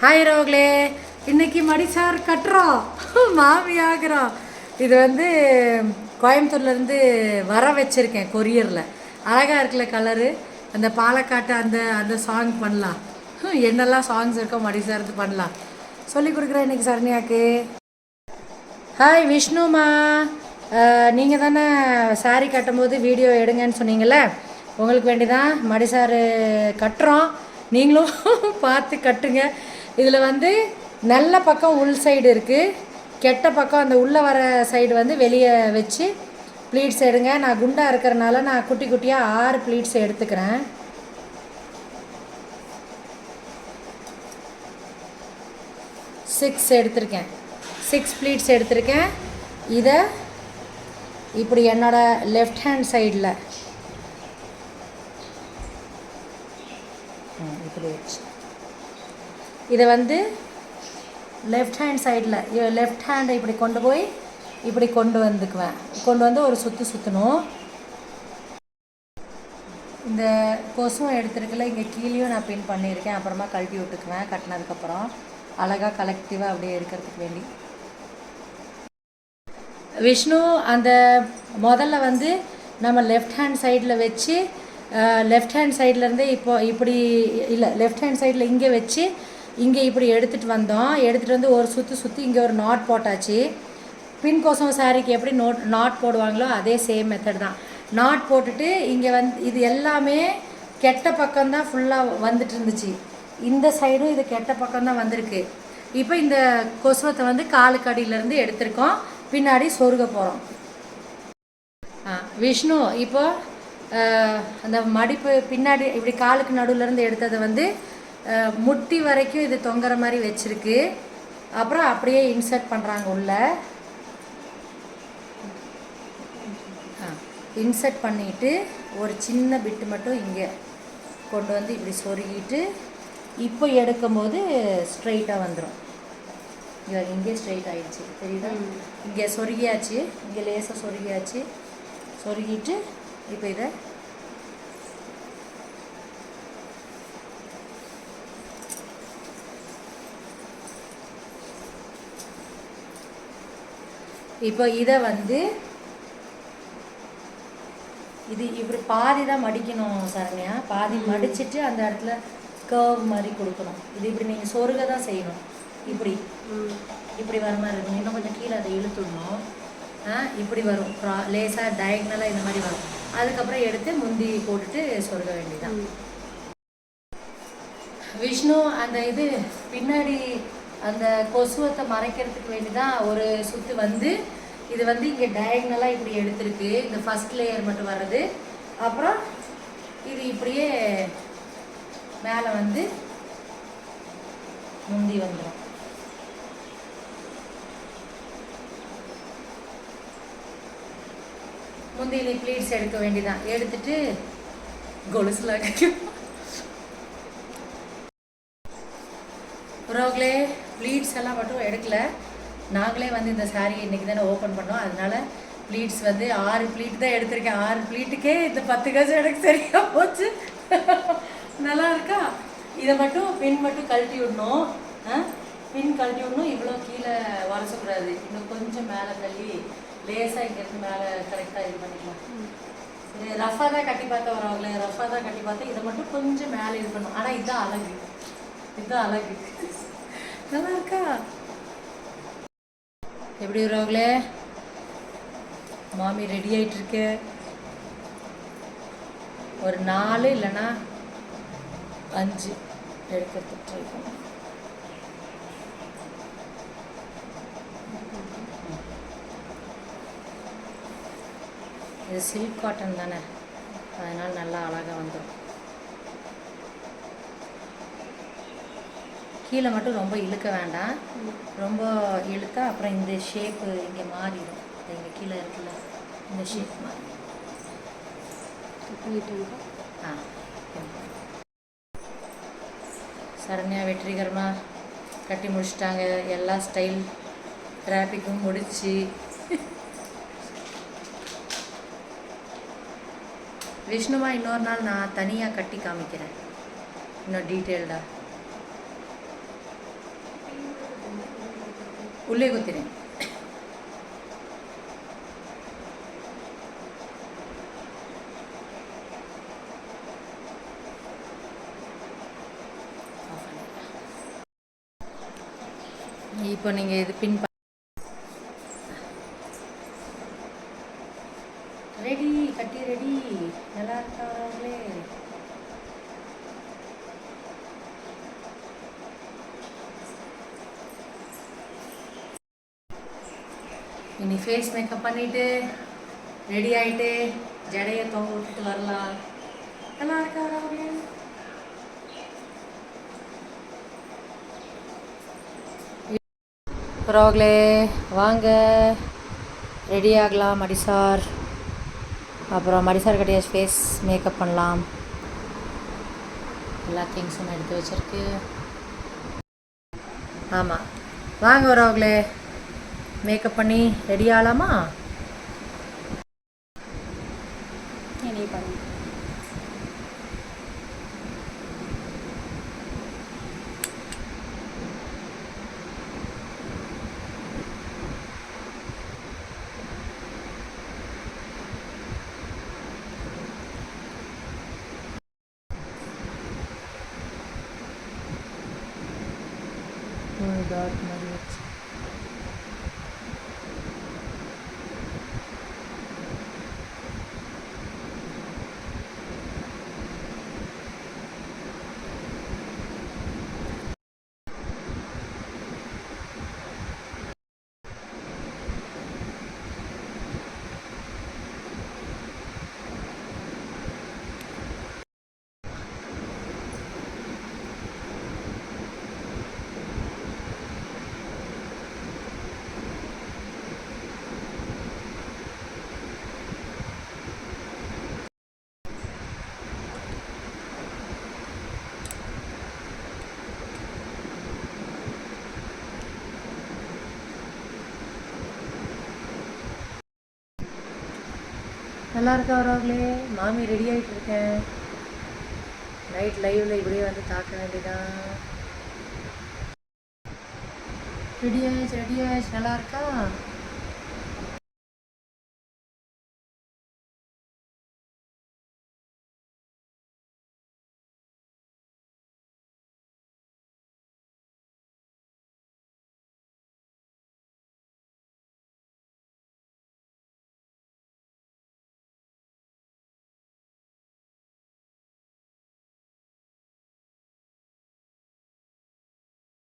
Hi ரோக்லே, இன்னைக்கு மடிசார் கட்டுறோம், மாமி ஆகிறோம். இது வந்து கோயம்புத்தூர்லேருந்து வர வச்சுருக்கேன் கொரியரில். அழகாக இருக்குல்ல கலரு. அந்த பாலக்காட்டு அந்த அந்த சாங் பண்ணலாம். என்னெல்லாம் சாங்ஸ் இருக்கோ மடிசார்து பண்ணலாம் சொல்லி கொடுக்குறேன் இன்றைக்கி சரண்யாவுக்கு. ஹாய் விஷ்ணுமா, நீங்கள் தானே சாரீ கட்டும்போது வீடியோ எடுங்கன்னு சொன்னீங்களே, உங்களுக்கு வேண்டிதான் மடிசார் கட்டுறோம். நீங்களும் பார்த்து கட்டுங்க. இதில் வந்து நல்ல பக்கம் உள் சைடு இருக்குது, கெட்ட பக்கம் அந்த உள்ளே வர சைடு வந்து வெளியே வச்சு ப்ளீட்ஸ் எடுங்க. நான் குண்டாக இருக்கிறனால நான் குட்டி குட்டியாக 6 ப்ளீட்ஸ் எடுத்துக்கிறேன். எடுத்திருக்கேன் 6 ப்ளீட்ஸ் எடுத்திருக்கேன். இதை இப்படி என்னோடய லெஃப்ட் ஹேண்ட் சைடில் இப்படி வச்சு இதை வந்து லெஃப்ட் ஹேண்ட் சைடில் லெஃப்ட் ஹேண்டை இப்படி கொண்டு போய் இப்படி கொண்டு வந்து ஒரு சுற்றணும். இந்த கொசுவும் எடுத்துருக்கல, இங்கே கீழேயும் நான் பின் பண்ணியிருக்கேன். அப்புறமா கழட்டி விட்டுக்குவேன் கட்டினதுக்கப்புறம், அழகாக கலெக்டிவாக அப்படியே இருக்கிறதுக்கு வேண்டி. விஷ்ணு அந்த முதல்ல வந்து நம்ம லெஃப்ட் ஹேண்ட் சைடில் வச்சு, லெஃப்ட் ஹேண்ட் சைட்லேருந்தே இப்போ இப்படி இல்லை, லெஃப்ட் ஹேண்ட் சைடில் இங்கே வச்சு இங்கே இப்படி எடுத்துகிட்டு வந்தோம். எடுத்துகிட்டு வந்து ஒரு சுற்றி இங்கே ஒரு நாட் போட்டாச்சு. பின் கோசம் சாரிக்கு எப்படி நாட் போடுவாங்களோ அதே சேம் மெத்தட் தான். நாட் போட்டுட்டு இங்கே வந்து இது எல்லாமே கெட்ட பக்கம்தான் ஃபுல்லாக வந்துட்டு இருந்துச்சு. இந்த சைடும் இது கெட்ட பக்கம்தான் வந்திருக்கு. இப்போ இந்த கொசுவத்தை வந்து காலுக்கு அடியிலேருந்து எடுத்திருக்கோம், பின்னாடி சொருக போகிறோம். விஷ்ணு இப்போ அந்த மடிப்பு பின்னாடி இப்படி காலுக்கு நடுவுலேருந்து எடுத்ததை வந்து முட்டி வரைக்கும் இது தொங்குற மாதிரி வச்சுருக்கு. அப்புறம் அப்படியே இன்சர்ட் பண்ணுறாங்க உள்ள. இன்சர்ட் பண்ணிவிட்டு ஒரு சின்ன பிட்டு மட்டும் இங்கே கொண்டு வந்து இப்படி சொருகிட்டு இப்போ எடுக்கும்போது ஸ்ட்ரைட்டாக வந்துடும். இங்கே ஸ்ட்ரைட் ஆகிடுச்சு, தெரியுதா? இங்கே சொருகியாச்சு, இங்கே லேசாக சொருகியாச்சு. சொருகிட்டு இப்போ இதை வந்து இது இப்படி பாதி தான் மடிக்கணும் சரண்யா. பாதி மடிச்சுட்டு அந்த இடத்துல கர்வ் மாதிரி கொடுக்கணும். இது இப்படி நீங்கள் சொருக தான் செய்யணும். இப்படி வர மாதிரி இருக்கும். இன்னும் கொஞ்சம் கீழே அதை இழுத்துடணும். இப்படி வரும், லேசாக டயக்னலாக இந்த மாதிரி வரும். அதுக்கப்புறம் எடுத்து முந்தி போட்டுட்டு சொருக வேண்டியதான். விஷ்ணு அந்த இது பின்னாடி அந்த கொசுவத்தை மறைக்கிறதுக்கு வேண்டிதான் ஒரு சுற்று வந்து இது வந்து இங்கே டயக்னலாக இப்படி எடுத்துருக்கு. இந்த ஃபஸ்ட் லேயர் மட்டும் வர்றது. அப்புறம் இது இப்படியே மேலே வந்து முந்தி வந்துடும். முந்தியில் ப்ளீட்ஸ் எடுக்க வேண்டியதான். எடுத்துட்டு கொலுசுல ரோக்லே ப்ளீட்ஸ் எல்லாம் மட்டும் எடுக்கல. நாங்களே வந்து இந்த சாரியை இன்றைக்கி தானே ஓப்பன் பண்ணோம். அதனால ப்ளீட்ஸ் வந்து 6 ப்ளீட் தான் எடுத்திருக்கேன். 6 ப்ளீட்டுக்கே இந்த 10 காசு எனக்கு சரியாக போச்சு. நல்லா இருக்கா? இதை மட்டும் பின் மட்டும் கழட்டி விடணும். பின் கழட்டி விடணும். இவ்வளோ கீழே வரைச்சக்கூடாது. இன்னும் கொஞ்சம் மேலே தள்ளி லேசாக இங்கேருந்து மேலே கரெக்டாக இது பண்ணிக்கலாம். சரி, ரஃபாக தான் கட்டி பார்த்தா வரவங்களே, ரஃபாக தான் கட்டி பார்த்தா இதை மட்டும் கொஞ்சம் மேலே இது பண்ணணும். ஆனால் இதுதான் அழகு, இதுதான் அழகு. நல்லா இருக்கா? எப்படி வருவாங்களே? மாமி ரெடி ஆகிட்டு இருக்கு. ஒரு 4 இல்லைன்னா 5 எடுக்கிறதுக்கு ட்ரை பண்ணுவோம். இது சில்க் காட்டன் தானே, அதனால் நல்லா அழகாக வந்துடும். கீழே மட்டும் ரொம்ப இழுக்க வேண்டாம். ரொம்ப இழுத்தா அப்புறம் இந்த ஷேப்பு இங்கே மாறிடும். இங்கே கீழே இருக்குல்ல, இந்த ஷேப் மாறிடும். சரண்யா வெற்றிகரமாக கட்டி முடிச்சிட்டாங்க. எல்லா ஸ்டைல் டிராஃபிக்கும் முடிச்சு. விஷ்ணுவா இன்னொரு நாள் நான் தனியாக கட்டி காமிக்கிறேன், இன்னும் டீட்டெயில்டாக. உள்ளே குத்தினேன். இப்போ நீங்கள் இது பின் ரெடி, கட்டி ரெடி. நல்லா இருக்காங்களே. இனி ஃபேஸ் மேக்கப் பண்ணிவிட்டு ரெடி ஆகிட்டு ஜடையை தொங்க விட்டுட்டு வரலாம். நல்லா இருக்காங்களே. பரவாயில்லே, வாங்க ரெடி ஆகலாம். மடிசார் அப்புறம் மடிசார் கட்டிய ஃபேஸ் மேக்கப் பண்ணலாம். எல்லா திங்ஸும் எடுத்து வச்சுருக்கு. ஆமாம், வாங்க வரவங்களே, மேக்கப் பண்ணி ரெடி ஆகலாமா? நீ பண்ணு. டாட் மாதிரி வச்சு நல்லா இருக்கா வரவங்களே? மாமி ரெடி ஆகிட்டு இருக்கேன். நைட் லைவில் இப்படியே வந்து தாக்க வேண்டியதான். ரெடி ஆயிடுச்சு, ரெடி ஆயிடுச்சு. நல்லா இருக்கா?